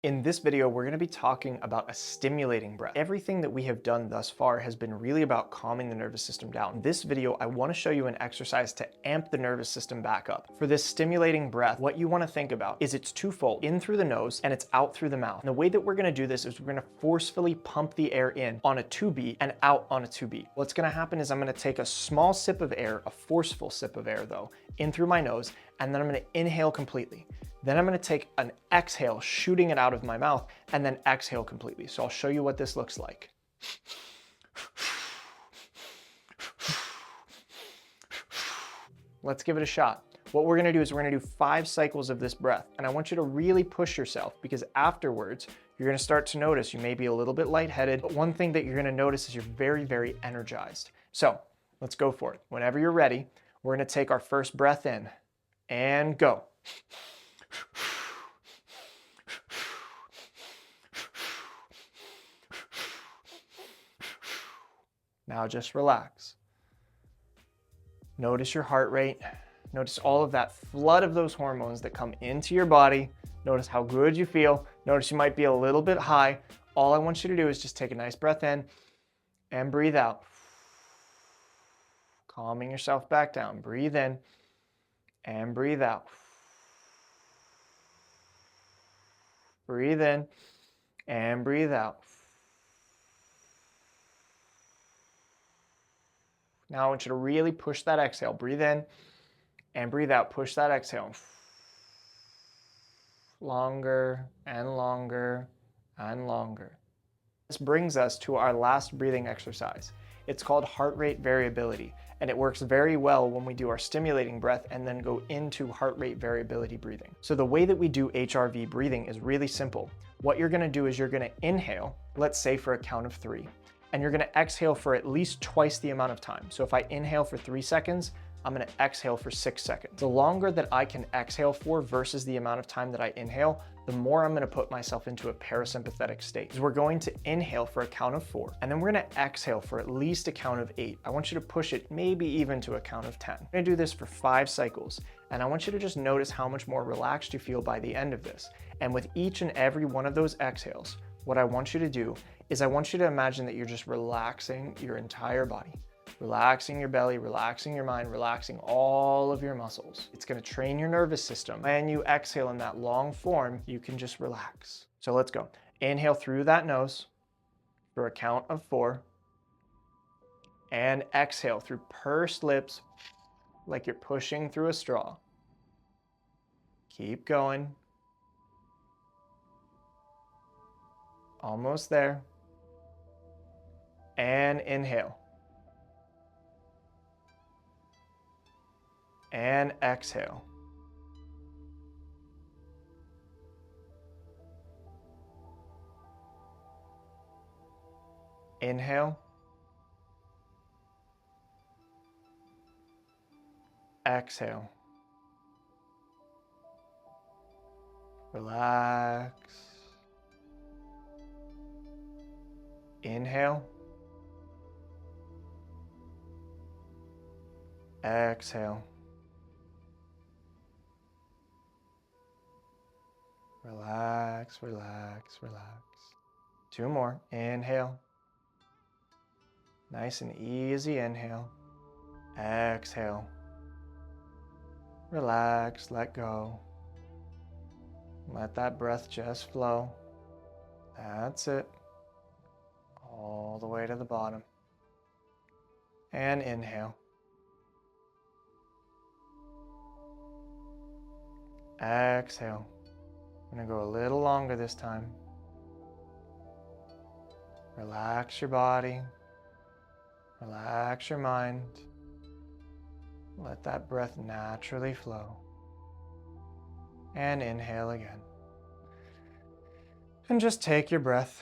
In this video, we're going to be talking about a stimulating breath. Everything that we have done thus far has been really about calming the nervous system down. In this video, I want to show you an exercise to amp the nervous system back up. For this stimulating breath, what you want to think about is it's twofold, in through the nose and it's out through the mouth. And the way that we're going to do this is we're going to forcefully pump the air in on a 2 beat and out on a 2 beat. What's going to happen is I'm going to take a small sip of air, a forceful sip of air though, in through my nose, and then I'm going to inhale completely. Then I'm going to take an exhale, shooting it out of my mouth, and then exhale completely. So I'll show you what this looks like. Let's give it a shot. What we're going to do is we're going to do 5 cycles of this breath. And I want you to really push yourself, because afterwards, you're going to start to notice you may be a little bit lightheaded. But one thing that you're going to notice is you're very, very energized. So let's go for it. Whenever you're ready, we're going to take our first breath in and go. Now just relax. Notice your heart rate. Notice all of that flood of those hormones that come into your body. Notice how good you feel. Notice you might be a little bit high. All I want you to do is just take a nice breath in and breathe out. Calming yourself back down. Breathe in and breathe out. Breathe in and breathe out. Now I want you to really push that exhale. Breathe in and breathe out. Push that exhale. Longer and longer and longer. This brings us to our last breathing exercise. It's called heart rate variability, and it works very well when we do our stimulating breath and then go into heart rate variability breathing. So the way that we do HRV breathing is really simple. What you're going to do is you're going to inhale, let's say for a count of 3, and you're going to exhale for at least twice the amount of time. So if I inhale for 3 seconds, I'm going to exhale for 6 seconds. The longer that I can exhale for versus the amount of time that I inhale, the more I'm going to put myself into a parasympathetic state. So we're going to inhale for a count of 4, and then we're going to exhale for at least a count of 8. I want you to push it maybe even to a count of 10. I'm going to do this for 5 cycles, and I want you to just notice how much more relaxed you feel by the end of this. And with each and every one of those exhales, what I want you to do is I want you to imagine that you're just relaxing your entire body. Relaxing your belly, relaxing your mind, relaxing all of your muscles. It's going to train your nervous system. When you exhale in that long form, you can just relax. So let's go. Inhale through that nose for a count of 4. And exhale through pursed lips like you're pushing through a straw. Keep going. Almost there. And inhale. And exhale. Inhale. Exhale. Relax. Inhale. Exhale. Relax, relax, relax. 2 more. Inhale. Nice and easy inhale. Exhale. Relax, let go. Let that breath just flow. That's it. All the way to the bottom. And inhale. Exhale. I'm going to go a little longer this time. Relax your body. Relax your mind. Let that breath naturally flow. And inhale again. And just take your breath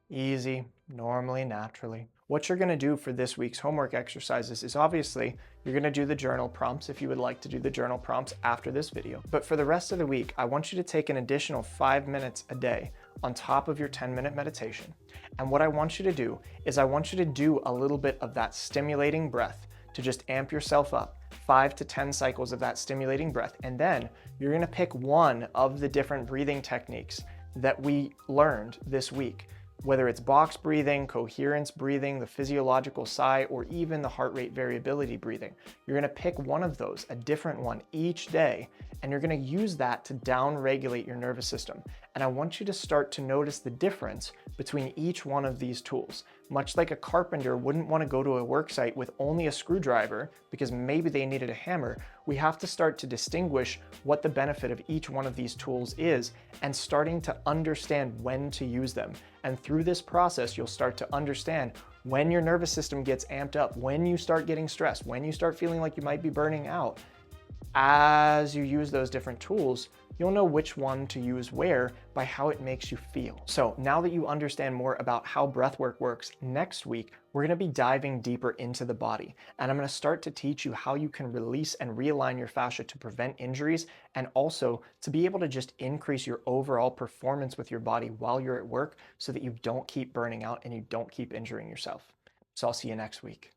easy, normally, naturally. What you're going to do for this week's homework exercises is obviously you're going to do the journal prompts if you would like to do the journal prompts after this video. But for the rest of the week, I want you to take an additional 5 minutes a day on top of your 10-minute meditation. And what I want you to do is I want you to do a little bit of that stimulating breath to just amp yourself up. 5 to 10 cycles of that stimulating breath, and then you're going to pick one of the different breathing techniques that we learned this week. Whether it's box breathing, coherence breathing, the physiological sigh, or even the heart rate variability breathing. You're gonna pick one of those, a different one each day, and you're gonna use that to down-regulate your nervous system. And I want you to start to notice the difference between each one of these tools. Much like a carpenter wouldn't want to go to a work site with only a screwdriver because maybe they needed a hammer, we have to start to distinguish what the benefit of each one of these tools is and starting to understand when to use them. And through this process, you'll start to understand when your nervous system gets amped up, when you start getting stressed, when you start feeling like you might be burning out. As you use those different tools, you'll know which one to use where by how it makes you feel. So now that you understand more about how breathwork works, next week, we're gonna be diving deeper into the body. And I'm gonna start to teach you how you can release and realign your fascia to prevent injuries and also to be able to just increase your overall performance with your body while you're at work so that you don't keep burning out and you don't keep injuring yourself. So I'll see you next week.